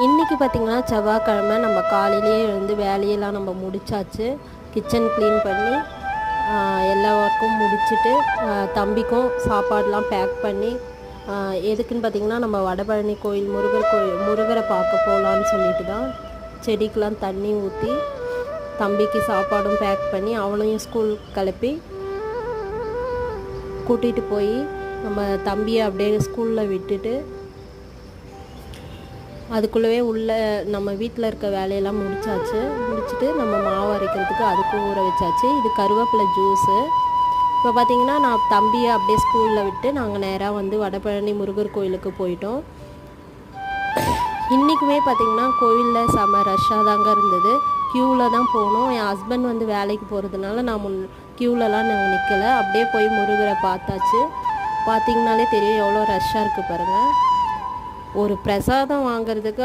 இன்றைக்கி பார்த்திங்கன்னா செவ்வாய்க்கிழமை நம்ம காலையிலேயே எழுந்து வேலையெல்லாம் நம்ம முடிச்சாச்சு. கிச்சன் க்ளீன் பண்ணி எல்லா ஒர்க்கும் முடிச்சுட்டு தம்பிக்கும் சாப்பாடெலாம் பேக் பண்ணி எதுக்குன்னு பார்த்திங்கன்னா நம்ம வடபழனி கோயில் முருகரை பார்க்க போகலான்னு சொல்லிட்டு தான் செடிக்கெலாம் தண்ணி ஊற்றி தம்பிக்கு சாப்பாடும் பேக் பண்ணி அவனையும் ஸ்கூல் கிளப்பி கூட்டிகிட்டு போய் நம்ம தம்பியை அப்படியே ஸ்கூலில் விட்டுட்டு அதுக்குள்ளவே நம்ம வீட்டில் இருக்க வேலையெல்லாம் முடிச்சுட்டு நம்ம மாவு அரைக்கிறதுக்கு அதுக்கும் ஊற வச்சாச்சு. இது கருவேப்பிலை ஜூஸு. இப்போ பார்த்திங்கன்னா நான் தம்பியை அப்படியே ஸ்கூலில் விட்டு நாங்கள் நேராக வந்து வடபழனி முருகர் கோயிலுக்கு போயிட்டோம். இன்றைக்குமே பார்த்திங்கன்னா கோயிலில் செம ரஷ்ஷாக தாங்க இருந்தது. க்யூவில் தான் போனோம். என் ஹஸ்பண்ட் வந்து வேலைக்கு போகிறதுனால நான் க்யூவிலலாம் நாங்கள் நிற்கலை. அப்படியே போய் முருகரை பார்த்தாச்சு. பார்த்திங்கனாலே தெரியும் எவ்வளோ ரஷ்ஷாக இருக்குது பாருங்கள். ஒரு பிரசாதம் வாங்கிறதுக்கு